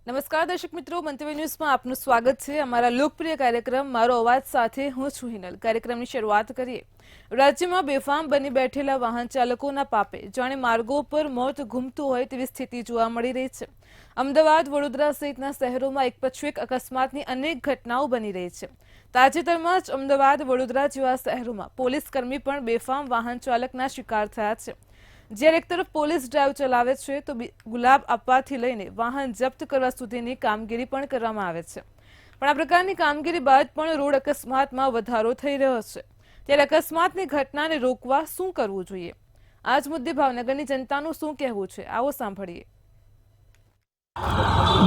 નમસ્કાર દર્શક મિત્રો, મંતવ્ય ન્યૂઝમાં આપનું સ્વાગત છે। અમારા લોકપ્રિય કાર્યક્રમ મારો અવાજ સાથે હું છું હિનલ। કાર્યક્રમની શરૂઆત કરીએ। રાજ્યમાં બેફામ બની બેઠેલા વાહન ચાલકોના પાપે જાણે માર્ગો પર મોત ઘૂમતું હોય તેવી સ્થિતિ જોવા મળી રહી છે। અમદાવાદ, વડોદરા સહિતના શહેરોમાં એક પછી એક અકસ્માતની અનેક ઘટનાઓ બની રહી છે। તાજેતરમાં જ અમદાવાદ, વડોદરા જેવા શહેરોમાં પોલીસ કર્મી પણ બેફામ વાહન ચાલકના શિકાર થયા છે। જ્યારે એક તરફ પોલીસ ડ્રાઈવ ચલાવે છે તો ગુલાબ આપવાથી લઈને વાહન જપ્ત કરવા સુધીની કામગીરી પણ કરવામાં આવે છે। પણ આ પ્રકારની કામગીરી બાદ પણ રોડ અકસ્માતમાં વધારો થઈ રહ્યો છે। ત્યારે અકસ્માતની ઘટનાને રોકવા શું કરવું જોઈએ? આ જ મુદ્દે ભાવનગરની જનતાનું શું કહેવું છે, આવો સાંભળીએ।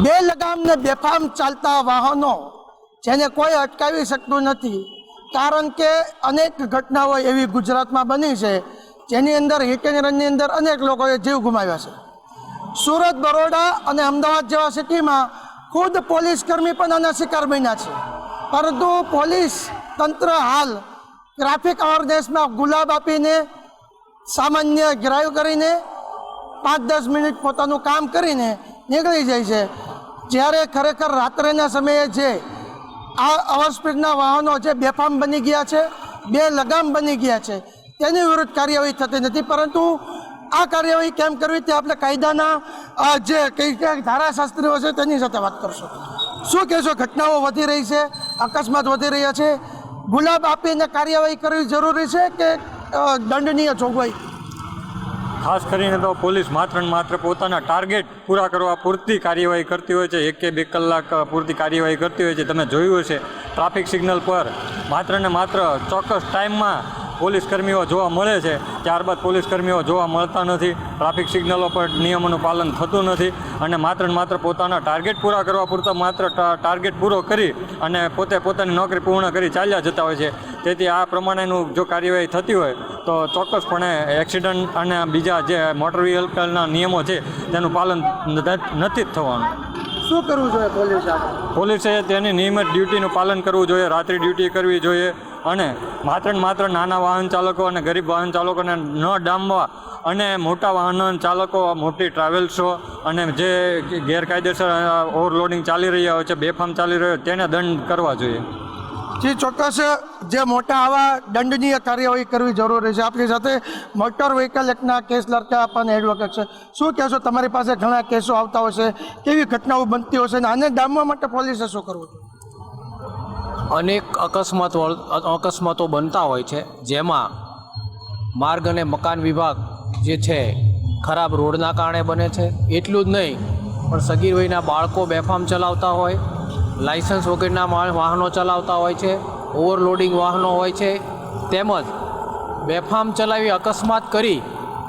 બે લગામને બેફામ ચાલતા વાહનો જેને કોઈ અટકાવી શકતું નથી, કારણ કે અનેક ઘટનાઓ એવી ગુજરાતમાં બની છે જેની અંદર હિટ એન્ડ રનની અંદર અનેક લોકોએ જીવ ગુમાવ્યા છે। સુરત, બરોડા અને અમદાવાદ જેવા સિટીમાં ખુદ પોલીસ કર્મી પણ આના શિકાર બન્યા છે, પરંતુ પોલીસ તંત્ર હાલ ટ્રાફિક અવેરનેસમાં ગુલાબ આપીને, સામાન્ય ડ્રાઈવ કરીને 5-10 મિનિટ પોતાનું કામ કરીને નીકળી જાય છે। જ્યારે ખરેખર રાત્રેના સમયે જે આ ઓવર સ્પીડના વાહનો જે બેફામ બની ગયા છે, બે લગામ બની ગયા છે, તેની વિરુદ્ધ કાર્યવાહી થતી નથી। પરંતુ આ કાર્યવાહી કેમ કરવી તે આપણે કાયદાના જે કઈ ધારાશાસ્ત્રીઓ છે તેની સાથે વાત કરશું। શું કહેશો? ઘટનાઓ વધી રહી છે, અકસ્માત વધી રહ્યા છે, ગુલાબ આપીને કાર્યવાહી કરવી જરૂરી છે કે દંડનીય જોગવાઈ? ખાસ કરીને તો પોલીસ માત્ર ને માત્ર પોતાના ટાર્ગેટ પૂરા કરવા પૂરતી કાર્યવાહી કરતી હોય છે। 1 કે 2 કલાક પૂરતી કાર્યવાહી કરતી હોય છે। તમે જોયું હશે ટ્રાફિક સિગ્નલ પર માત્ર ને માત્ર ચોક્કસ ટાઈમમાં પોલીસ કર્મીઓ જોવા મળે છે, ત્યારબાદ પોલીસ કર્મીઓ જોવા મળતા નથી। ટ્રાફિક સિગ્નલો પર નિયમોનું પાલન થતું નથી અને માત્ર ને માત્ર પોતાના ટાર્ગેટ પૂરા કરવા પૂરતો માત્ર ટાર્ગેટ પૂરો કરી અને પોતાની નોકરી પૂર્ણ કરી ચાલ્યા જતા હોય છે। તેથી આ પ્રમાણેનું જો કાર્યવાહી થતી હોય તો ચોક્કસપણે એક્સિડન્ટ અને બીજા જે મોટર વ્હીકલના નિયમો છે તેનું પાલન નથી જ થવાનું। શું કરવું જોઈએ પોલીસે તેની નિયમિત ડ્યુટીનું પાલન કરવું જોઈએ, રાત્રિ ડ્યુટી કરવી જોઈએ અને માત્ર ને માત્ર નાના વાહન ચાલકો અને ગરીબ વાહન ચાલકોને ન ડામવા અને મોટા વાહન ચાલકો, મોટી ટ્રાવેલ્સો અને જે ગેરકાયદેસર ઓવરલોડિંગ ચાલી રહ્યા હોય છે, બેફામ ચાલી રહ્યો હોય તેને દંડ કરવા જોઈએ। જી ચોક્કસ, જે મોટા આવા દંડનીય કાર્યવાહી કરવી જરૂરી છે। આપણી સાથે મોટર વ્હીકલ એક્ટના કેસ લડતા આપવાના એડવોકેટ છે। શું કહેશો? તમારી પાસે ઘણા કેસો આવતા હશે, કેવી ઘટનાઓ બનતી હશે અને આને ડામવા માટે પોલીસે શું કરવું? અનેક અકસ્માતો બનતા હોય છે, જેમાં માર્ગ અને મકાન વિભાગ જે છે ખરાબ રોડના કારણે બને છે। એટલું જ નહીં પણ સગીર વયના બાળકો બેફામ ચલાવતા હોય, લાયસન્સ વગરના વાહનો ચલાવતા હોય છે, ઓવરલોડિંગ વાહનો હોય છે, તેમજ બેફામ ચલાવી અકસ્માત કરી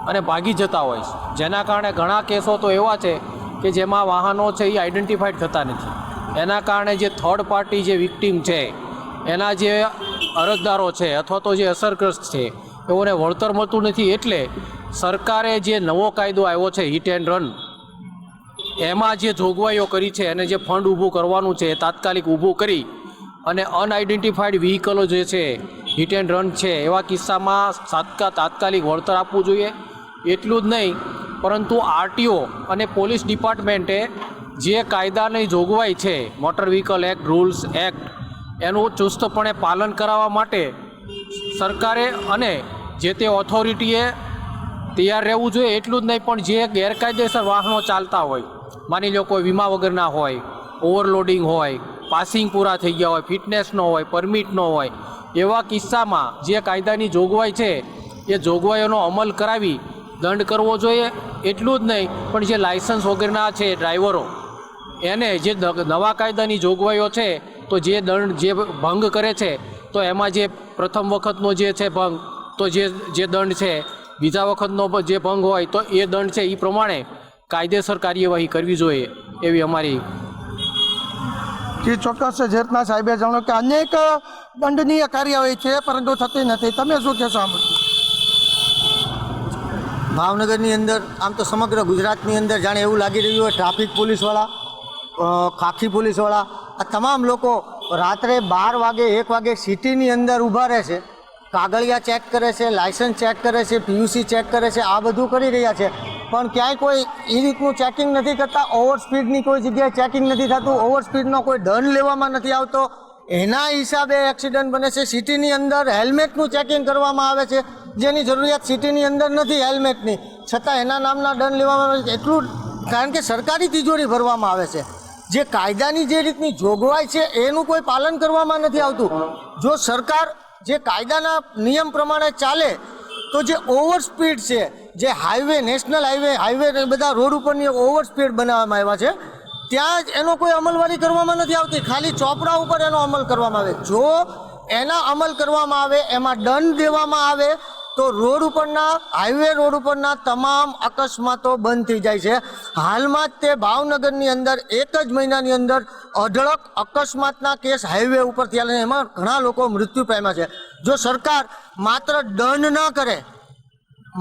અને ભાગી જતા હોય છે, જેના કારણે ઘણા કેસો તો એવા છે કે જેમાં વાહનો છે એ આઈડેન્ટિફાઈડ થતા નથી। એના કારણે જે થર્ડ પાર્ટી જે વિક્ટીમ છે, એના જે અરજદારો છે અથવા તો જે અસરગ્રસ્ત છે એઓને વળતર મળતું નથી। એટલે સરકારે જે નવો કાયદો આવ્યો છે હિટ એન્ડ રન, એમાં જે જોગવાઈઓ કરી છે અને જે ફંડ ઊભું કરવાનું છે એ તાત્કાલિક ઊભું કરી અને અનઆઇડેન્ટિફાઈડ વ્હીકલો જે છે હિટ એન્ડ રન છે એવા કિસ્સામાં તાત્કાલિક વળતર આપવું જોઈએ। એટલું જ નહીં પરંતુ આરટીઓ અને પોલીસ ડિપાર્ટમેન્ટે જે કાયદાની જોગવાઈ છે motor vehicle act, rules act, એનું ચુસ્તપણે પાલન કરાવવા માટે સરકારે અને જે તે ઓથોરિટીએ તૈયાર રહેવું જોઈએ। એટલું જ નહીં પણ જે ગેરકાયદેસર વાહનો ચાલતા હોય, માની લો કોઈ વીમા વગરના હોય, ઓવરલોડિંગ હોય, પાસિંગ પૂરા થઈ ગયા હોય, ફિટનેસ ન હોય, પરમિટ ન હોય, એવા કિસ્સામાં જે કાયદાની જોગવાઈ છે એ જોગવાઈઓનો અમલ કરાવી દંડ કરવો જોઈએ। એટલું જ નહીં પણ જે લાયસન્સ વગરના છે ડ્રાઈવરો, એને જે નવા કાયદાની જોગવાઈઓ છે તો જે દંડ જે ભંગ કરે છે તો એમાં જે પ્રથમ વખતનો જે છે ભંગ તો જે દંડ છે, બીજા વખતનો જે ભંગ હોય તો એ દંડ છે એ પ્રમાણે કાયદેસર કાર્યવાહી કરવી જોઈએ એવી અમારી। જે ચોક્કસ જે રીતના સાહેબે જાણો કે અનેક દંડનીય કાર્યવાહી છે પરંતુ થતી નથી, તમે શું કહેશો? આમ ભાવનગરની અંદર, આમ તો સમગ્ર ગુજરાતની અંદર જાણે એવું લાગી રહ્યું હોય ટ્રાફિક પોલીસવાળા, ખાખી પોલીસવાળા, આ તમામ લોકો રાત્રે 12 વાગે 1 વાગે સિટીની અંદર ઊભા રહે છે, કાગળિયા ચેક કરે છે, લાયસન્સ ચેક કરે છે, પીયુસી ચેક કરે છે, આ બધું કરી રહ્યા છે। પણ ક્યાંય કોઈ એ રીતનું ચેકિંગ નથી કરતા. ઓવર સ્પીડની કોઈ જગ્યાએ ચેકિંગ નથી થતું, ઓવર સ્પીડનો કોઈ દંડ લેવામાં નથી આવતો. એના હિસાબે એક્સિડન્ટ બને છે. સિટીની અંદર હેલ્મેટનું ચેકિંગ કરવામાં આવે છે, જેની જરૂરિયાત સિટીની અંદર નથી હેલ્મેટની, છતાં એના નામના દંડ લેવામાં આવે છે. એટલું કારણ કે સરકારી તિજોરી ભરવામાં આવે છે. જે કાયદાની જે રીતની જોગવાઈ છે એનું કોઈ પાલન કરવામાં નથી આવતું. જો સરકાર જે કાયદાના નિયમ પ્રમાણે ચાલે તો જે ઓવર સ્પીડ છે, જે હાઈવે, નેશનલ હાઈવે બધા રોડ ઉપરની ઓવર સ્પીડ બનાવવામાં આવ્યા છે, ત્યાં જ એનો કોઈ અમલવારી કરવામાં નથી આવતી. ખાલી ચોપડા ઉપર એનો અમલ કરવામાં આવે. જો એના અમલ કરવામાં આવે, એમાં દંડ દેવામાં આવે તો રોડ ઉપરના, હાઈવે રોડ ઉપરના તમામ અકસ્માતો બંધ થઈ જાય છે. હાલમાં જ તે ભાવનગરની અંદર એક જ મહિનાની અંદર અઢળક અકસ્માતના કેસ હાઈવે ઉપર થયા, એમાં ઘણા લોકો મૃત્યુ પામ્યા છે. જો સરકાર માત્ર દંડ ન કરે,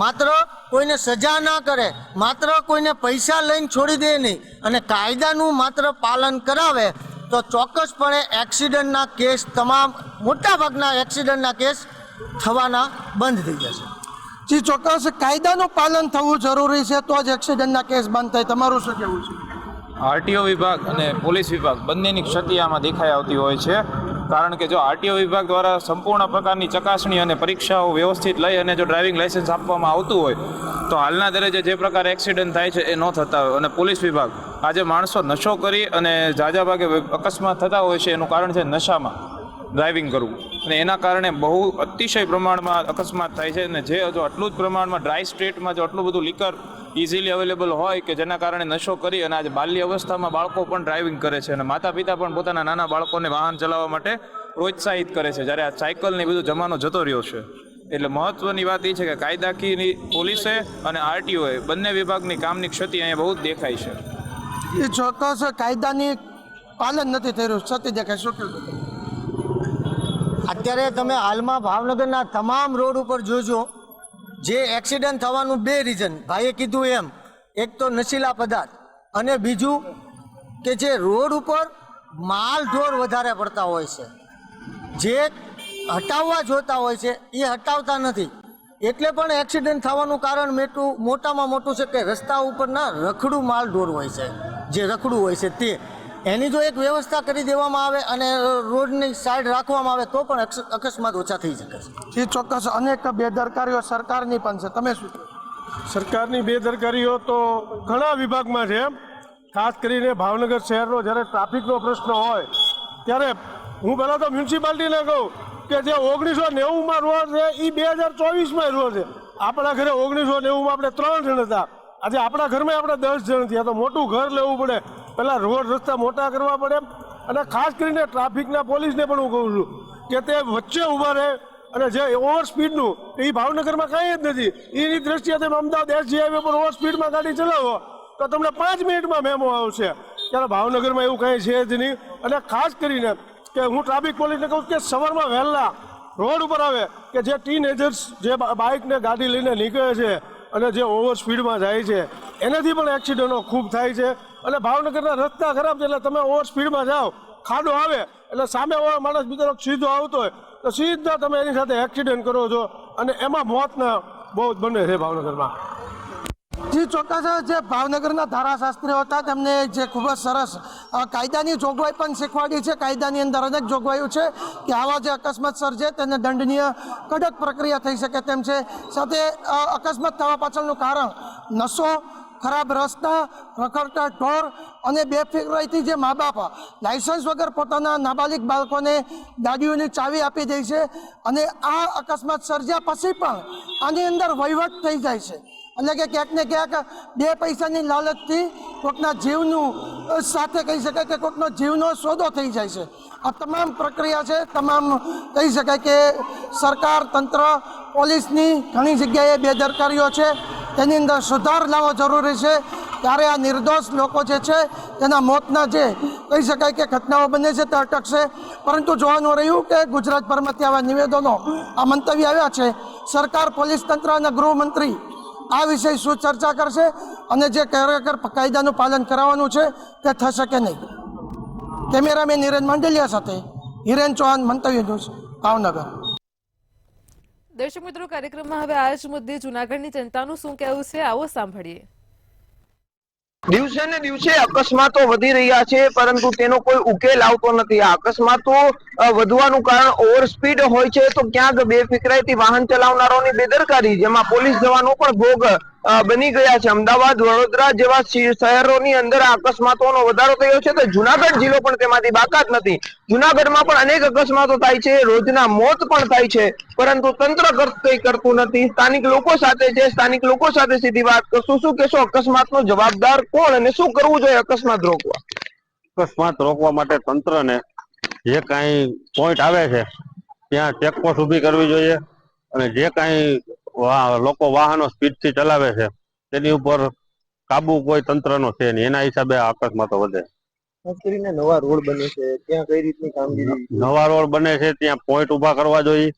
માત્ર કોઈને સજા ના કરે, માત્ર કોઈને પૈસા લઈને છોડી દે નહીં અને કાયદાનું માત્ર પાલન કરાવે તો ચોક્કસપણે એક્સિડન્ટના કેસ, તમામ મોટાભાગના એક્સિડન્ટના કેસ થવાના બંધ થઈ જશે. જી ચોક્કસ, કાયદાનું પાલન થવું જરૂરી છે તો જ એક્સિડન્ટના કેસ બંધ થાય. તમારું શું કહેવું છે? આરટીઓ વિભાગ અને પોલીસ વિભાગ બંનેની ક્ષતિ આમાં દેખાઈ આવતી હોય છે. કારણ કે જો આરટીઓ વિભાગ દ્વારા સંપૂર્ણ પ્રકારની ચકાસણી અને પરીક્ષાઓ વ્યવસ્થિત લઈ અને જો ડ્રાઇવિંગ લાઇસન્સ આપવામાં આવતું હોય તો હાલના દરજ્જે જે પ્રકારે એક્સિડન્ટ થાય છે એ ન થતા હોય. અને પોલીસ વિભાગ આજે માણસો નશો કરી અને ઝાઝા ભાગે અકસ્માત થતા હોય છે, એનું કારણ છે નશામાં ડ્રાઇવિંગ કરવું, અને એના કારણે બહુ અતિશય પ્રમાણમાં અકસ્માત થાય છે. અને જે જો આટલું જ પ્રમાણમાં ડ્રાય સ્ટેટમાં જો આટલું બધું લિકર ઇઝીલી અવેલેબલ હોય કે જેના કારણે નશો કરી અને આજે બાલ્ય અવસ્થામાં બાળકો પણ ડ્રાઇવિંગ કરે છે અને માતા પિતા પણ પોતાના નાના બાળકોને વાહન ચલાવવા માટે પ્રોત્સાહિત કરે છે, જ્યારે આ સાયકલને બધું જમાનો જતો રહ્યો છે. એટલે મહત્ત્વની વાત એ છે કે કાયદાકીયની પોલીસે અને આરટીઓએ બંને વિભાગની કામની ક્ષતિ અહીંયા બહુ જ દેખાય છે. એ ચોક્કસ કાયદાની પાલન નથી થઈ રહ્યું, ક્ષતિ દેખાય. શું કહેવું? અત્યારે તમે હાલમાં ભાવનગરના તમામ રોડ ઉપર જોજો, જે એક્સિડન્ટ થવાનું બે રીઝન ભાઈએ કીધું એમ, એક તો નશીલા પદાર્થ અને બીજું કે જે રોડ ઉપર માલ ઢોર વધારે પડતા હોય છે, જે હટાવવા જોતા હોય છે એ હટાવતા નથી, એટલે પણ એક્સિડન્ટ થવાનું કારણ મોટામાં મોટું છે કે રસ્તા ઉપરના રખડું માલ ઢોર હોય છે, જે રખડું હોય છે તે એની જો એક વ્યવસ્થા કરી દેવામાં આવે અને રોડની સાઈડ રાખવામાં આવે તો પણ અકસ્માત ઓછા થઈ શકે છે. એ ચોક્કસ અનેક બેદરકારીઓ સરકારની પણ છે. તમે શું કહો? સરકારની બેદરકારીઓ તો ઘણા વિભાગમાં છે. ખાસ કરીને ભાવનગર શહેરનો જ્યારે ટ્રાફિકનો પ્રશ્ન હોય ત્યારે હું પહેલાં તો મ્યુનિસિપાલિટીને કહું કે જે 1990માં રોડ છે એ 2024માં રોડ છે. આપણા ઘરે 1990માં આપણે 3 જણ હતા, આજે આપણા ઘરમાં આપણે 10 જણ થયા. તો મોટું ઘર લેવું પડે, પહેલાં રોડ રસ્તા મોટા કરવા પડે. અને ખાસ કરીને ટ્રાફિકના પોલીસને પણ હું કહું છું કે તે વચ્ચે ઊભા રહે. અને જે ઓવર સ્પીડનું એ ભાવનગરમાં કાંઈ જ નથી. એની દ્રષ્ટિએ તમે અમદાવાદ એસજી હાઈવે પર ઓવર સ્પીડમાં ગાડી ચલાવો તો તમને 5 મિનિટમાં મેમો આવશે, ત્યારે ભાવનગરમાં એવું કાંઈ છે જ નહીં. અને ખાસ કરીને કે હું ટ્રાફિક પોલીસને કહું કે સવારમાં વહેલા રોડ ઉપર આવે કે જે ટીનેજર્સ જે બાઇકને ગાડી લઈને નીકળે છે અને જે ઓવર સ્પીડમાં જાય છે એનાથી પણ એક્સિડન્ટો ખૂબ થાય છે. અને ભાવનગરના રસ્તા ખરાબ છે, એટલે તમે ઓવર સ્પીડમાં જાઓ, ખાડો આવે એટલે સામે માણસ બીજો સીધો આવતો હોય તો સીધા તમે એની સાથે એક્સિડન્ટ કરો છો અને એમાં મોતના બહુ જ બને છે ભાવનગરમાં. જી ચોક્કસ, જે ભાવનગરના ધારાશાસ્ત્રીઓ હતા તેમને જે ખૂબ જ સરસ કાયદાની જોગવાઈ પણ શીખવાડી છે. કાયદાની અંદર અનેક જોગવાઈઓ છે કે આવા જે અકસ્માત સર્જે તેને દંડનીય કડક પ્રક્રિયા થઈ શકે તેમ છે. સાથે અકસ્માત થવા પાછળનું કારણ નશો, ખરાબ રસ્તા, રખડતા ઢોર અને બેફિકરાઈથી જે મા બાપ લાયસન્સ વગર પોતાના નાબાલિગ બાળકોને ગાડીઓની ચાવી આપી દે છે અને આ અકસ્માત સર્જ્યા પછી પણ આની અંદર વહીવટ થઈ જાય છે. એટલે કે ક્યાંક ને ક્યાંક 2 પૈસાની લાલચથી કોઈકના જીવનું સાથે કહી શકાય કે કોઈકનો જીવનો સોદો થઈ જાય છે. આ તમામ પ્રક્રિયા છે, તમામ કહી શકાય કે સરકાર, તંત્ર, પોલીસની ઘણી જગ્યાએ બેદરકારીઓ છે, તેની અંદર સુધાર લાવવો જરૂરી છે. ત્યારે આ નિર્દોષ લોકો જે છે તેના મોતના જે કહી શકાય કે ઘટનાઓ બને છે તે અટકશે. પરંતુ જોવાનું રહ્યું કે ગુજરાતભરમાંથી આવા નિવેદનો, આ મંતવ્ય આવ્યા છે. સરકાર, પોલીસ તંત્ર અને ગૃહમંત્રી આ વિષય શું ચર્ચા કરશે અને જે ખરેખર કાયદાનું પાલન કરાવવાનું છે તે થશે કે નહીં. કેમેરામેન હિરેન માંડલિયા સાથે હિરેન ચૌહાણ, મંતવ્ય ન્યૂઝ, ભાવનગર. દર્શક મિત્રો, કાર્યક્રમમાં હવે આ જ મુદ્દે જૂનાગઢની જનતાનું શું કહેવું છે, આવો સાંભળીએ. દિવસે ને દિવસે અકસ્માતો વધી રહ્યા છે, પરંતુ તેનો કોઈ ઉકેલ આવતો નથી. આ અકસ્માતો વધવાનું કારણ ઓવર સ્પીડ હોય છે, તો ક્યાંક બેફિકરાઈથી વાહન ચલાવનારાઓની બેદરકારી, જેમાં પોલીસ જવાનો પણ ભોગ બની ગયા છે. અમદાવાદ, વડોદરા જેવા શહેરોની અંદર આ અકસ્માતોનો વધારો થયો છે, તો જુનાગઢ જિલ્લો પણ તેમાંથી બાકાત નથી. જુનાગઢમાં પણ અનેક અકસ્માતો થાય છે, રોજના મોત પણ થાય છે, પરંતુ તંત્ર કંઈ કરતું નથી. સ્થાનિક લોકો સાથે સીધી વાત કરશું. શું કહેશો, અકસ્માતનો જવાબદાર કોણ અને શું કરવું જોઈએ અકસ્માત રોકવા? અકસ્માત રોકવા માટે તંત્રને જે કાંઈ પોઈન્ટ આવે છે ત્યાં ચેકપોસ્ટ ઊભી કરવી જોઈએ, અને જે કાંઈ લોકો વાહનો સ્પીડથી ચલાવે છે તેની ઉપર કાબુ કોઈ તંત્રનો છે નહીં, એના હિસાબે આ અકસ્માતો વધે. ખાસ કરીને નવા રોડ બને છે ત્યાં કઈ રીતની કામગીરી? નવા રોડ બને છે ત્યાં પોઈન્ટ ઊભા કરવા જોઈએ,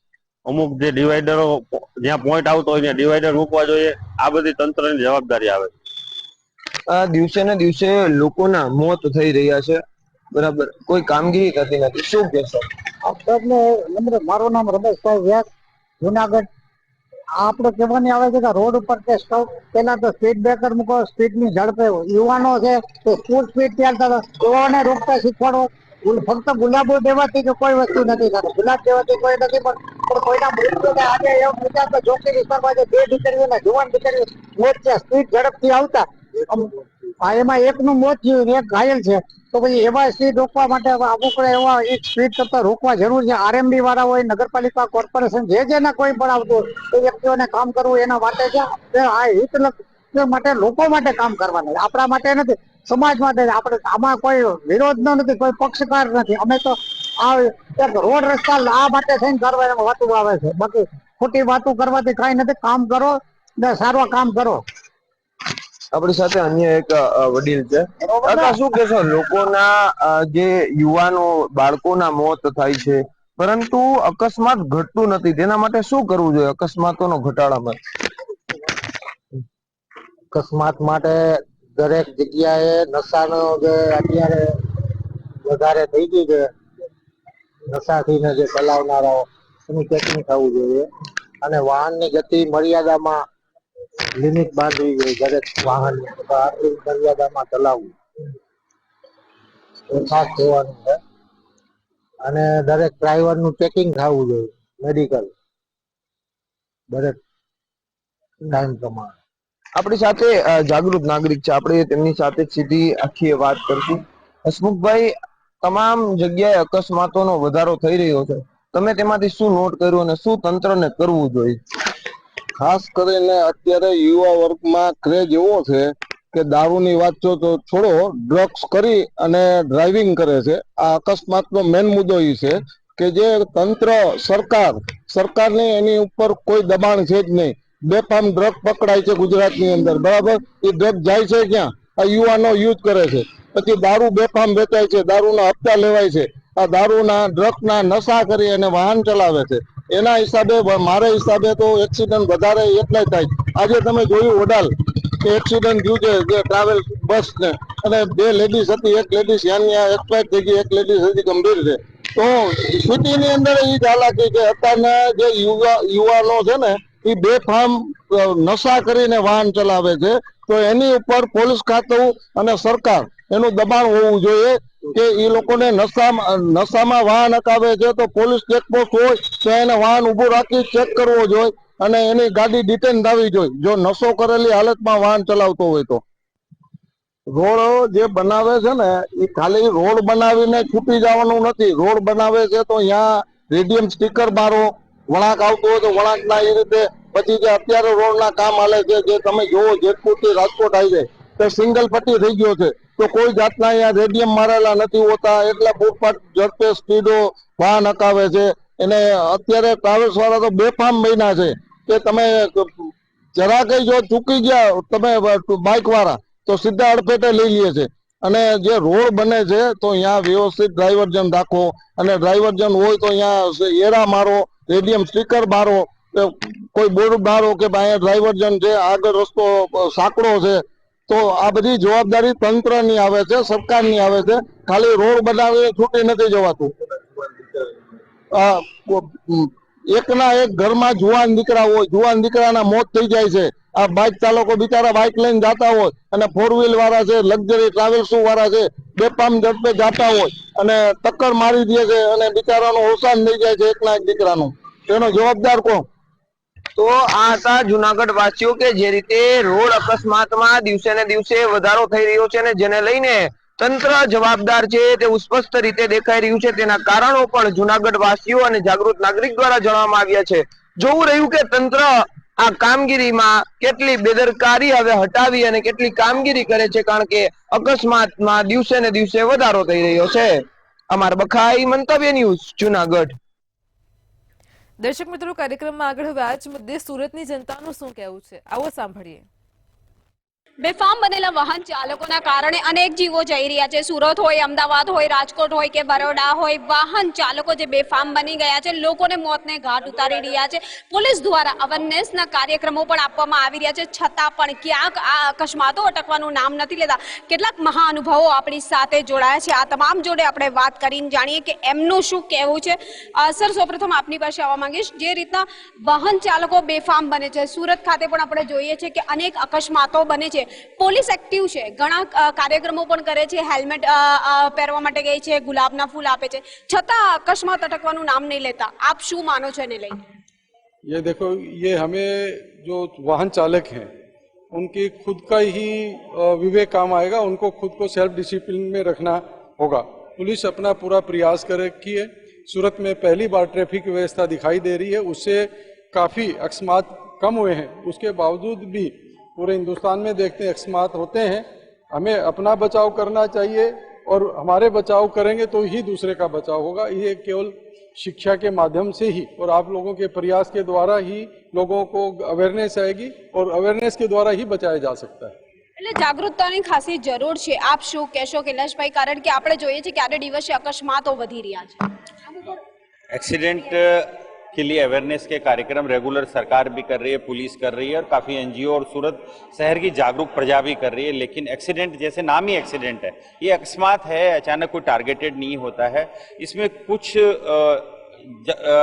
અમુક જે ડિવાઈડરો જ્યાં પોઈન્ટ આવતો હોય ત્યાં ડિવાઈડર મૂકવા જોઈએ. આ બધી તંત્રની જવાબદારી આવે છે. આ દિવસે ને દિવસે લોકોના મોત થઈ રહ્યા છે, બરાબર, કોઈ કામગીરી થતી નથી. શું કહેશો? મારું નામ રમેશભાઈ વ્યાસ, જુનાગઢ. આપણે કહેવાની આવે છે કે રોડ ઉપર કે પેલા તો સ્પીડ બ્રેકર મૂકો, સ્પીડ ની ઝડપે યુવાનો છે તો ફૂલ સ્પીડ ચાલતા હતા, તેઓને રોકતા શીખવાડો. ફક્ત ગુલાબો દેવાથી કે કોઈ વસ્તુ નથી થતી, ગુલાબ દેવાથી કોઈ નથી, પણ કોઈના મૃત્યુ આજે એવું વિચાર તો જોખી વિસ્તારમાં જે 2 દીકરીઓના જુવાન દીકરીઓ મોત છે સ્પીડ ઝડપથી આવતા, એમાં એકનું મોત થયું, એક ઘાયલ છે. તો પછી એવા સ્પીડ રોકવા માટે અમુક એવા એક સ્પીડ કરતા રોકવા જરૂર છે. આરએમડી વાળા હોય, નગરપાલિકા, કોર્પોરેશન, જેને કોઈ પણ આવતું હોય એ વ્યક્તિઓને કામ કરવું એના માટે છે. આ હિત માટે લોકો માટે કામ કરવાનું, આપણા માટે નથી, સમાજ માટે. આપણે આમાં કોઈ વિરોધ નથી, કોઈ પક્ષકાર નથી. અમે તો આ એક રોડ રસ્તા આ માટે થઈને કરવા વાતું આવે છે, બાકી ખોટી વાતો કરવાથી કઈ નથી. કામ કરો ને સારું કામ કરો. આપણી સાથે અન્ય એક વડીલ છે. કાકા, શું કહેશો, લોકોના જે યુવાનો બાળકોના મોત થાય છે પરંતુ અકસ્માત ઘટતું નથી, તેના માટે શું કરવું જોઈએ અકસ્માતોનો ઘટાડામાં? અકસ્માત માટે દરેક જગ્યાએ નશાનો જે અત્યારે વધારે થઈ ગઈ છે, નશાથી જે ચલાવનારાઓ એનું ચેકિંગ થવું જોઈએ, અને વાહનની ગતિ મર્યાદામાં લિમિટ બાંધવી જોઈએ. દરેક વાહન આટલી મર્યાદામાં ચલાવવું એ ખાસ જોવાનું છે, અને દરેક ડ્રાઈવર નું ચેકિંગ થવું જોઈએ, મેડિકલ દરેક ટાઈમ પ્રમાણે. આપણી સાથે જાગૃત નાગરિક છે, આપણે તેમની સાથે સીધી આખી વાત કરશું. હસમુખભાઈ, તમામ જગ્યાએ અકસ્માતોનો વધારો થઈ રહ્યો છે, તમે તેમાંથી શું નોટ કર્યું અને શું તંત્રને કરવું જોઈએ? ખાસ કરીને અત્યારે યુવા વર્ગમાં ક્રેઝ એવો છે કે દારૂની વાત તો છોડો, ડ્રગ્સ કરી અને ડ્રાઇવિંગ કરે છે. આ અકસ્માતનો મેન મુદ્દો એ છે કે જે તંત્ર સરકારને એની ઉપર કોઈ દબાણ છે જ નહીં. બેફામ ડ્રગ પકડાય છે ગુજરાતની અંદર, બરાબર. એ ડ્રગ જાય છે ક્યાં? આ યુવાનો યુઝ કરે છે. પછી દારૂ બેફામ વેચાય છે, દારૂના હપ્તા લેવાય છે. આ દારૂના ડ્રગના નશા કરી અને વાહન ચલાવે છે. એના હિસાબે, મારા હિસાબે તો એક્સિડન્ટ વધારે એટલે થાય. આજે તમે જોયું વડાલ કે એક્સિડન્ટ થયું છે, જે ટ્રાવેલ બસ ને, અને 2 લેડીઝ હતી, એક લેડીઝ એક્સપાયર થઈ ગઈ, એક લેડીઝ હજી ગંભીર છે. તો સિટીની અંદર એ જ હાલાકી કે અત્યારના જે યુવાનો છે ને એ બેફામ નશા કરીને વાહન ચલાવે છે. તો એની ઉપર પોલીસ ખાતું અને સરકાર એનું દબાણ હોવું જોઈએ કે એ લોકોને નશામાં વાહન હકાવે છે તો પોલીસ ચેકપોસ્ટ હોય તો એને વાહન ઉભું રાખી ચેક કરવો જોઈએ અને એની ગાડી ડિટેન થવી જોઈએ જો નશો કરેલી હાલતમાં વાહન ચલાવતો હોય તો. રોડ જે બનાવે છે ને એ ખાલી રોડ બનાવીને છૂટી જવાનું નથી. રોડ બનાવે છે તો અહીંયા રેડિયમ સ્ટીકર મારો, વળાંક આવતો હોય તો વળાંકના એ રીતે. પછી જે અત્યારે રોડના કામ હાલે છે, જે તમે જોવો જેતપુર થી રાજકોટ હાઈવે તો સિંગલ પટ્ટી થઈ ગયો છે, તો કોઈ જાતના અહીંયા રેડિયમ મારેલા નથી હોતા, એટલે ફૂટપાથ ઝડપે સ્પીડો વાહન હકાવે છે. એને અત્યારે ટ્રાવેલ્સ વાળા તો બેફામ બન્યા છે કે તમે જરા કઈ જો ચૂકી ગયા તમે બાઇક વાળા તો સીધા અડફેટે લઈ લે છે. અને જે રોડ બને છે તો અહીંયા વ્યવસ્થિત ડ્રાઈવરજન રાખો, અને ડ્રાઈવરજન હોય તો અહીંયા એરા મારો, રેડિયમ સ્ટીકર મારો, કોઈ બોર્ડ મારો કે અહીંયા ડ્રાઈવરજન છે, આગળ રસ્તો સાંકડો છે. તો આ બધી જવાબદારી તંત્રની આવે છે, સરકારની આવે છે. ખાલી રોડ બનાવી છૂટી નથી જવાતું. એકના એક ઘરમાં જુવાન દીકરા હોય, જુવાન દીકરાના મોત થઈ જાય છે. આ બાઇક ચાલકો બિચારા બાઇક લઈને જતા હોય અને 4 વ્હીલ વાળા છે, લક્ઝરી ટ્રાવેલ્સ વાળા છે, બેફામ ઝડપે જતા હોય અને ટક્કર મારી દે છે અને બિચારાનું અવસાન થઈ જાય છે એકના એક દીકરાનું. તેનો જવાબદાર કોણ? તો આ હતા જુનાગઢ વાસીઓ કે જે રીતે રોડ અકસ્માતમાં દિવસે ને દિવસે વધારો થઈ રહ્યો છે અને જેને લઈને તંત્ર જવાબદાર છે તેવું સ્પષ્ટ રીતે દેખાઈ રહ્યું છે. તેના કારણો પણ જુનાગઢ વાસીઓ અને જાગૃત નાગરિક દ્વારા જણાવવામાં આવ્યા છે. જોવું રહ્યું કે તંત્ર આ કામગીરીમાં કેટલી બેદરકારી હવે હટાવી અને કેટલી કામગીરી કરે છે, કારણ કે અકસ્માતમાં દિવસે ને દિવસે વધારો થઈ રહ્યો છે. અમાર બખાઈ, મંતવ્ય ન્યૂઝ, જુનાગઢ. દર્શક મિત્રો, કાર્યક્રમમાં આગળ હવે આ જ મુદ્દે સુરતની જનતાનું શું કહેવું છે, આવો સાંભળીએ. બેફામ બનેલા વાહન ચાલકોના કારણે અનેક જીવો જઈ રહ્યા છે. સુરત હોય, અમદાવાદ હોય, રાજકોટ હોય કે બરોડા હોય, વાહન ચાલકો જે બેફામ બની ગયા છે, લોકોને મોતને ઘાટ ઉતારી રહ્યા છે. પોલીસ દ્વારા અવેરનેસના કાર્યક્રમો પણ આપવામાં આવી રહ્યા છે, છતાં પણ ક્યાંક આ અકસ્માતો અટકવાનું નામ નથી લેતા. કેટલાક મહાનુભાવો આપણી સાથે જોડાયા છે. આ તમામ જોડે આપણે વાત કરીને જાણીએ કે એમનું શું કહેવું છે. સર, સૌપ્રથમ આપની પાસે આવવા માંગીશ. જે રીતના વાહન ચાલકો બેફામ બને છે, સુરત ખાતે પણ આપણે જોઈએ છીએ કે અનેક અકસ્માતો બને છે. પોલીસ એક્ટિવ છે, ઘણા કાર્યક્રમો પણ કરે છે, હેલ્મેટ પહેરવા માટે ગઈ છે, ગુલાબના ફૂલ આપે છે, છતાં અકસ્માત અટકવાનું નામ નહીં લેતા. આપ શું માનો છો એને લઈને? ये देखो, ये हमें जो वाहन चालक हैं उनकी खुद का ही विवेक काम आएगा. उनको खुद को सेल्फ डिसिप्लिन में रखना होगा. पुलिस अपना पूरा प्रयास करे कि सूरत में पहली बार ट्रैफिक व्यवस्था दिखाई दे रही है, उससे काफ़ी अकस्मात कम हुए हैं. उसके बावजूद भी पूरे हिंदुस्तान में देखते हैं अकस्मात होते हैं. हमें अपना बचाव करना चाहिए और हमारे बचाव करेंगे तो ही दूसरे का बचाव होगा. ये केवल शिक्षा के माध्यम से ही और आप लोगों के प्रयास के द्वारा ही लोगों को अवेयरनेस आएगी और अवेयरनेस के द्वारा ही बचाया जा सकता है. એટલે જાગૃતતાની ખાસી જરૂર છે. આપ શું કહેશો કૈલાશભાઈ? કારણ કે આપણે જોઈએ છીએ કે આજે દિવસે અકસ્માતો વધી રહ્યા છે. एक्सीडेंट के लिए अवेयरनेस के कार्यक्रम रेगुलर सरकार भी कर रही है, पुलिस कर रही है और काफ़ी एनजीओ और सूरत शहर की जागरूक प्रजा भी कर रही है. लेकिन एक्सीडेंट, जैसे नाम ही एक्सीडेंट है, ये अकस्मात है, अचानक कोई टारगेटेड नहीं होता है. इसमें कुछ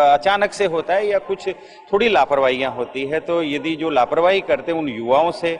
अचानक से होता है या कुछ थोड़ी लापरवाहियाँ होती है. तो यदि जो लापरवाही करते हैं उन युवाओं से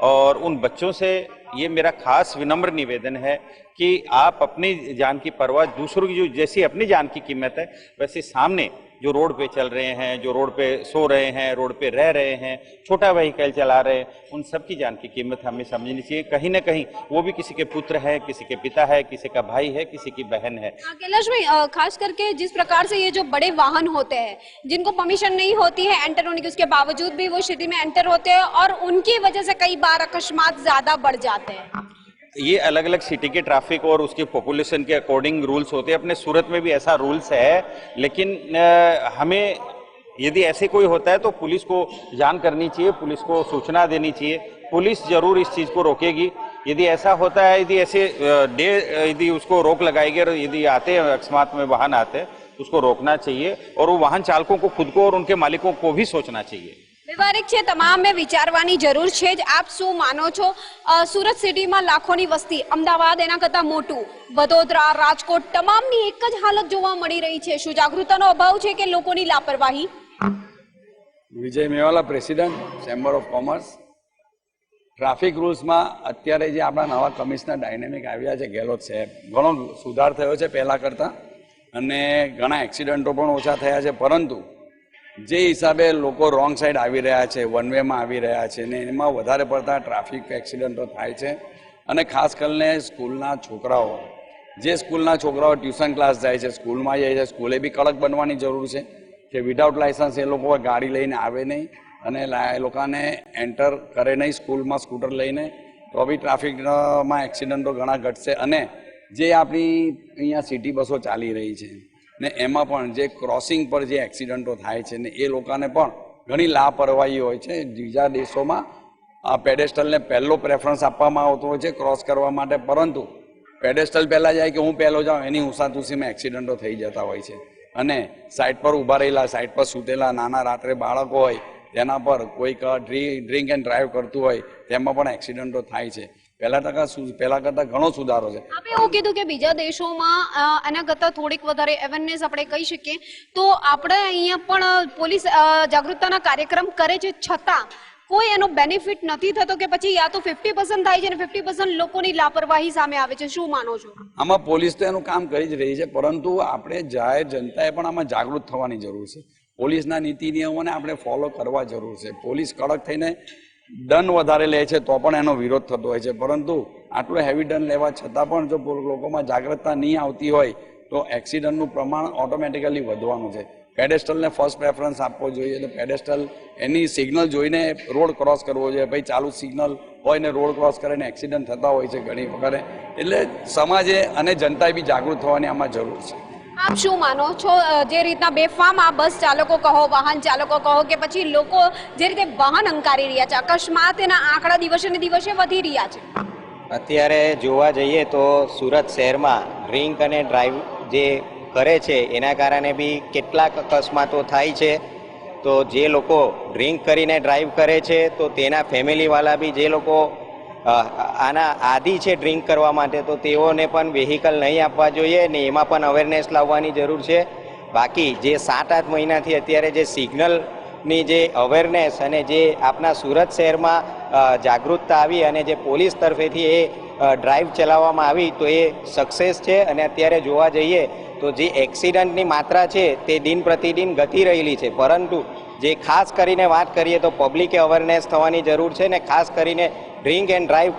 और उन बच्चों से ये मेरा खास विनम्र निवेदन है कि आप अपनी जान की परवाह, दूसरों की जो जैसी अपनी जान की कीमत है वैसे सामने जो रोड पे चल रहे हैं, जो रोड पे सो रहे हैं, रोड पे रह रहे हैं, छोटा व्हीकल चला रहे हैं, उन सब की जान की कीमत हमें समझनी चाहिए. कहीं ना कहीं वो भी किसी के पुत्र है, किसी के पिता है, किसी का भाई है, किसी की बहन है. कैलाश भाई, खास करके जिस प्रकार से ये जो बड़े वाहन होते हैं जिनको परमिशन नहीं होती है एंटर होने की, उसके बावजूद भी वो सिटी में एंटर होते हैं और उनकी वजह से कई बार अकस्मात ज्यादा बढ़ जाते हैं. ये अलग अलग सिटी के ट्रैफिक और उसके पॉपुलेशन के अकॉर्डिंग रूल्स होते हैं. अपने सूरत में भी ऐसा रूल्स है, लेकिन हमें यदि ऐसे कोई होता है तो पुलिस को जान करनी चाहिए, पुलिस को सूचना देनी चाहिए. पुलिस जरूर इस चीज़ को रोकेगी. यदि ऐसा होता है, यदि ऐसे यदि उसको रोक लगाएगी और यदि आते हैं अकस्मात में वाहन आते हैं, उसको रोकना चाहिए और वो वाहन चालकों को खुद को और उनके मालिकों को भी सोचना चाहिए. વ્યવહારિક છે, તમામે વિચારવાની જરૂર છે જ. આપ શું માનો છો? સુરત સિટીમાં લાખોની વસ્તી, અમદાવાદ એના કરતાં મોટું, વડોદરા, રાજકોટ, તમામની એક જ હાલત જોવા મળી રહી છે. શું જાગૃતતાનો અભાવ છે કે લોકોની લાપરવાહી? Vijay Mewala, president chamber of commerce. Traffic રૂલ્સમાં અત્યારે જે આપણા નવા કમિશનર ડાયનેમિક આવ્યા છે ગેહલોત સાહેબ, ઘણો સુધાર થયો છે પહેલાં કરતાં અને ઘણા એક્સિડન્ટો પણ ઓછા થયા છે. પરંતુ જે હિસાબે લોકો રોંગ સાઈડ આવી રહ્યા છે, વન વેમાં આવી રહ્યા છે ને એમાં વધારે પડતા ટ્રાફિક એક્સિડન્ટો થાય છે. અને ખાસ કરીને સ્કૂલના છોકરાઓ, જે સ્કૂલના છોકરાઓ ટ્યુશન ક્લાસ જાય છે, સ્કૂલમાં જાય છે, સ્કૂલે બી કડક બનવાની જરૂર છે કે વિધાઉટ લાયસન્સ એ લોકો ગાડી લઈને આવે નહીં અને એ લોકોને એન્ટર કરે નહીં સ્કૂલમાં સ્કૂટર લઈને, તો બી ટ્રાફિકમાં એક્સિડન્ટો ઘણા ઘટશે. અને જે આપણી અહીંયા સિટી બસો ચાલી રહી છે ને એમાં પણ જે ક્રોસિંગ પર જે એક્સિડન્ટો થાય છે ને એ લોકોને પણ ઘણી લાપરવાહી હોય છે. બીજા દેશોમાં પેડેસ્ટલને પહેલો પ્રેફરન્સ આપવામાં આવતો હોય છે ક્રોસ કરવા માટે, પરંતુ પેડેસ્ટલ પહેલાં જાય કે હું પહેલો જાઉં એની ઉસાતુસીમાં એક્સિડન્ટો થઈ જતા હોય છે. અને સાઈડ પર ઊભા રહેલા, સાઈડ પર સૂતેલા નાના રાત્રે બાળકો હોય તેના પર કોઈક ડ્રિંક એન્ડ ડ્રાઈવ કરતું હોય તેમાં પણ એક્સિડન્ટો થાય છે. પહેલા કરતાં ઘણો સુધારો છે. આપણે એવું કીધું કે બીજા દેશોમાં એના કરતાં થોડીક વધારે અવેરનેસ આપણે કહી શકીએ, તો આપણે અહીંયા પણ પોલીસ જાગૃતતાના કાર્યક્રમ કરે છે, છતાં કોઈ એનો બેનિફિટ નથી થતો કે પછી યા તો 50% થાય છે અને 50% લોકોની લાપરવાહી સામે આવે છે? શું માનો છો? આમાં પોલીસ તો એનું કામ કરી જ રહી છે, પરંતુ આપણે જાહેર જનતાએ પણ આમાં જાગૃત થવાની જરૂર છે. પોલીસના નીતિ નિયમોને આપણે ફોલો કરવા જરૂર છે. પોલીસ કડક થઈને દંડ વધારે લે છે તો પણ એનો વિરોધ થતો હોય છે, પરંતુ આટલો હેવી દંડ લેવા છતાં પણ જો લોકોમાં જાગૃતતા નહીં આવતી હોય તો એક્સિડન્ટનું પ્રમાણ ઓટોમેટિકલી વધવાનું છે. પેડેસ્ટલને ફર્સ્ટ પ્રેફરન્સ આપવો જોઈએ. એટલે પેડેસ્ટલ એની સિગ્નલ જોઈને રોડ ક્રોસ કરવો જોઈએ. ભાઈ ચાલુ સિગ્નલ હોય ને રોડ ક્રોસ કરીને એક્સિડન્ટ થતા હોય છે ઘણી વખત. એટલે સમાજે અને જનતાએ બી જાગૃત થવાની આમાં જરૂર છે. આપ શું માનો છો, જે રીતના બેફામ આ બસ ચાલકો કહો, વાહન ચાલકો કહો કે પછી લોકો જે રીતે વાહન અંકારી રહ્યા છે, અકસ્માત એના આંકડા દિવસે ને દિવસે વધી રહ્યા છે? અત્યારે જોવા જઈએ તો સુરત શહેરમાં ડ્રિંક અને ડ્રાઈવ જે કરે છે એના કારણે બી કેટલાક અકસ્માતો થાય છે. તો જે લોકો ડ્રિંક કરીને ડ્રાઈવ કરે છે તો તેના ફેમિલીવાળા બી જે લોકો આના આદિ છે ડ્રિંક કરવા માટે, તો તેઓને પણ વેહિકલ નહીં આપવા જોઈએ ને એમાં પણ અવેરનેસ લાવવાની જરૂર છે. બાકી જે 7-8 મહિનાથી અત્યારે જે સિગ્નલની જે અવેરનેસ અને જે આપણા સુરત શહેરમાં જાગૃતતા આવી અને જે પોલીસ તરફેથી એ ડ્રાઈવ ચલાવવામાં આવી તો એ સક્સેસ છે. અને અત્યારે જોવા જઈએ તો જે એક્સિડન્ટની માત્રા છે તે દિન પ્રતિદિન ઘટી રહેલી છે, પરંતુ જે ખાસ કરીને વાત કરીએ તો પબ્લિકે અવેરનેસ થવાની જરૂર છે ને ખાસ કરીને ડ્રિંક એન્ડ ડ્રાઈવ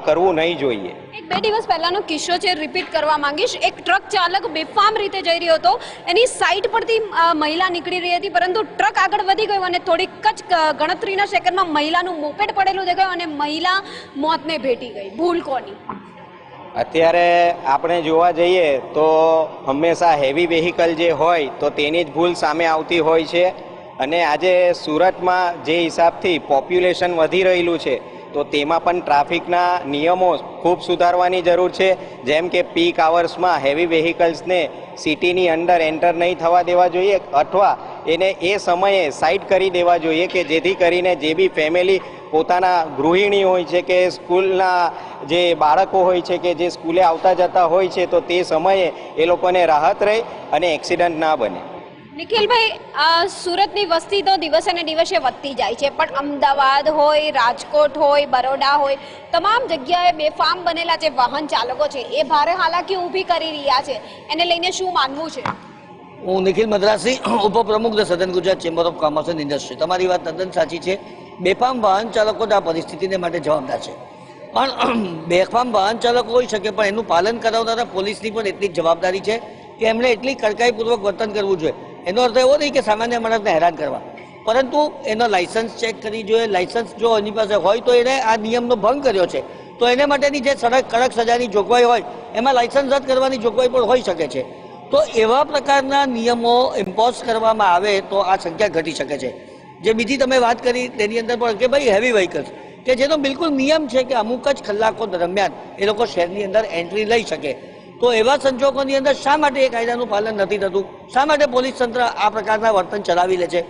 કરવું નહીં જોઈએ. 1-2 દિવસ પહેલાનો કિસ્સો છે, રિપીટ કરવા માંગીશ. એક ટ્રક ચાલક બેફામ રીતે જઈ રહ્યો હતો, એની સાઈડ પરથી મહિલા નીકળી રહી હતી, પરંતુ ટ્રક આગળ વધી ગયો અને થોડીક જ ગણતરીના સેકન્ડમાં મહિલાનું મોપેડ પડેલું દેખાયું અને મહિલા મોતને ભેટી ગઈ. ભૂલ કોની? અત્યારે આપણે જોવા જઈએ તો હંમેશા હેવી વેહિકલ જે હોય તો તેની જ ભૂલ સામે આવતી હોય છે. અને આજે સુરતમાં જે હિસાબથી પોપ્યુલેશન વધી રહેલું છે તો તેમાં પણ ટ્રાફિકના નિયમો ખૂબ સુધારવાની જરૂર છે. જેમ કે પીક આવર્સમાં હેવી વેહિકલ્સને સિટીની અંદર એન્ટર નહીં થવા દેવા જોઈએ અથવા એને એ સમયે સાઇડ કરી દેવા જોઈએ કે જેથી કરીને જે બી ફેમિલી પોતાના ગૃહિણી હોય છે કે સ્કૂલના જે બાળકો હોય છે કે જે સ્કૂલે આવતા જતા હોય છે તો તે સમયે એ લોકોને રાહત રહે અને એક્સિડન્ટ ના બને. નિખિલભાઈ, સુરતની વસ્તી તો દિવસે ને દિવસે વધતી જાય છે, પણ અમદાવાદ હોય, રાજકોટ હોય, બરોડા હોય, તમામ જગ્યાએ બેફામ બનેલા જે વાહન ચાલકો છે એ ભારે હાલાકી ઊભી કરી રહ્યા છે. એને લઈને શું માનવું છે? હું નિખિલ મદ્રાસી, ઉપપ્રમુખ ધ સધન Gujarat chamber of commerce and industry. તમારી વાત તદ્દન સાચી છે. બેફામ વાહન ચાલકો જ આ પરિસ્થિતિને માટે જવાબદાર છે, પણ બેફામ વાહન ચાલકો હોઈ શકે પણ એનું પાલન કરાવનારા પોલીસની પણ એટલી જ જવાબદારી છે કે એમણે એટલી કડકાઈપૂર્વક વર્તન કરવું જોઈએ. એનો અર્થ એવો નહીં કે સામાન્ય માણસને હેરાન કરવા, પરંતુ એનો લાયસન્સ ચેક કરી જોઈએ. લાયસન્સ જો એની પાસે હોય તો એને આ નિયમનો ભંગ કર્યો છે તો એને માટેની જે કડક સજાની જોગવાઈ હોય એમાં લાયસન્સ રદ કરવાની જોગવાઈ પણ હોઈ શકે છે. તો એવા પ્રકારના નિયમો ઇમ્પોઝ કરવામાં આવે તો આ સંખ્યા ઘટી શકે છે. જે બીજી તમે વાત કરી તેની અંદર પણ કે ભાઈ હેવી વ્હીકલ્સ કે જેનો બિલકુલ નિયમ છે કે અમુક જ કલાકો દરમિયાન એ લોકો શહેરની અંદર એન્ટ્રી લઈ શકે, તો એવા સંજોગોની અંદર શા માટે એ કાયદાનું પાલન નથી થતું? શા માટે પોલીસ તંત્ર આ પ્રકારના વર્તન ચલાવી લે છે?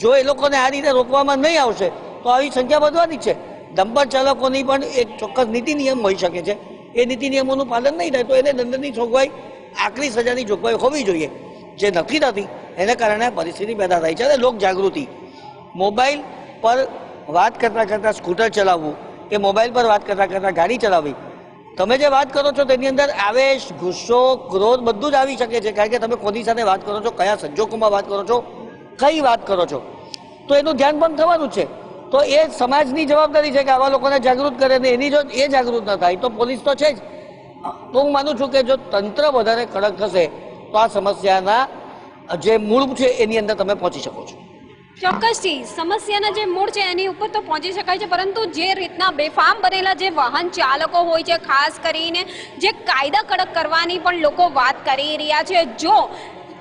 જો એ લોકોને આ રીતે રોકવામાં નહીં આવશે તો આવી સંખ્યા વધવાની છે. ડમ્પર ચાલકોની પણ એક ચોક્કસ નીતિ નિયમ હોઈ શકે છે. એ નીતિ નિયમોનું પાલન નહીં થાય તો એને દંડની જોગવાઈ, આકરી સજાની જોગવાઈ હોવી જોઈએ, જે નથી થતી. એને કારણે પરિસ્થિતિ પેદા થાય છે. અને લોક જાગૃતિ, મોબાઈલ પર વાત કરતાં કરતાં સ્કૂટર ચલાવવું કે મોબાઈલ પર વાત કરતાં કરતાં ગાડી ચલાવવી, તમે જે વાત કરો છો તેની અંદર આવેશ, ગુસ્સો, ક્રોધ બધું જ આવી શકે છે. કારણ કે તમે કોની સાથે વાત કરો છો, કયા સંજોગોમાં વાત કરો છો, કઈ વાત કરો છો, તો એનું ધ્યાન પણ થવાનું છે. તો એ સમાજની જવાબદારી છે કે આવા લોકોને જાગૃત કરે ને એની જો એ જાગૃત ન થાય તો પોલીસ તો છે જ. તો હું માનું છું કે જો તંત્ર વધારે કડક થશે તો આ સમસ્યાના જે મૂળ છે એની અંદર તમે પહોંચી શકો છો. ચોક્કસથી સમસ્યાના જે મૂળ છે એની ઉપર તો પહોંચી શકાય છે, પરંતુ જે રીતના બેફામ બનેલા જે વાહન ચાલકો હોય છે, ખાસ કરીને જે કાયદા કડક કરવાની પણ લોકો વાત કરી રહ્યા છે, જો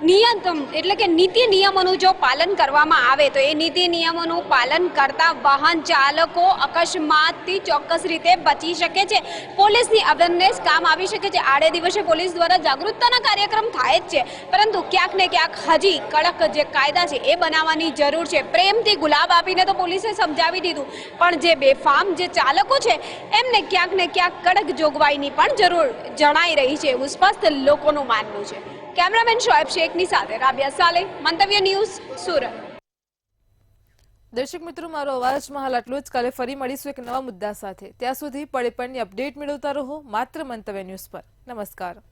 નિયમ એટલે કે નીતિ નિયમોનું જો પાલન કરવામાં આવે તો એ નીતિ નિયમોનું પાલન કરતા વાહન ચાલકો અકસ્માતથી ચોક્કસ રીતે બચી શકે છે. પોલીસની અવેરનેસ કામ આવી શકે છે. આડે દિવસે પોલીસ દ્વારા જાગૃતતાના કાર્યક્રમ થાય જ છે, પરંતુ ક્યાંક ને ક્યાંક હજી કડક જે કાયદા છે એ બનાવવાની જરૂર છે. પ્રેમથી ગુલાબ આપીને તો પોલીસે સમજાવી દીધું, પણ જે બેફામ જે ચાલકો છે એમને ક્યાંક ને ક્યાંક કડક જોગવાઈની પણ જરૂર જણાઈ રહી છે એવું સ્પષ્ટ લોકોનું માનવું છે. કેમેરામેન શોએબ શેખની સાથે રાબિયા સાલે, મંતવ્ય ન્યૂઝ, સુરત. દર્શક મિત્રો, મારો અવાજમાં હાલ આટલું જ. કાલે ફરી મળીશું એક નવા મુદ્દા સાથે. ત્યાં સુધી પળે પળની અપડેટ મેળવતા રહો માત્ર મંતવ્ય ન્યૂઝ પર. નમસ્કાર.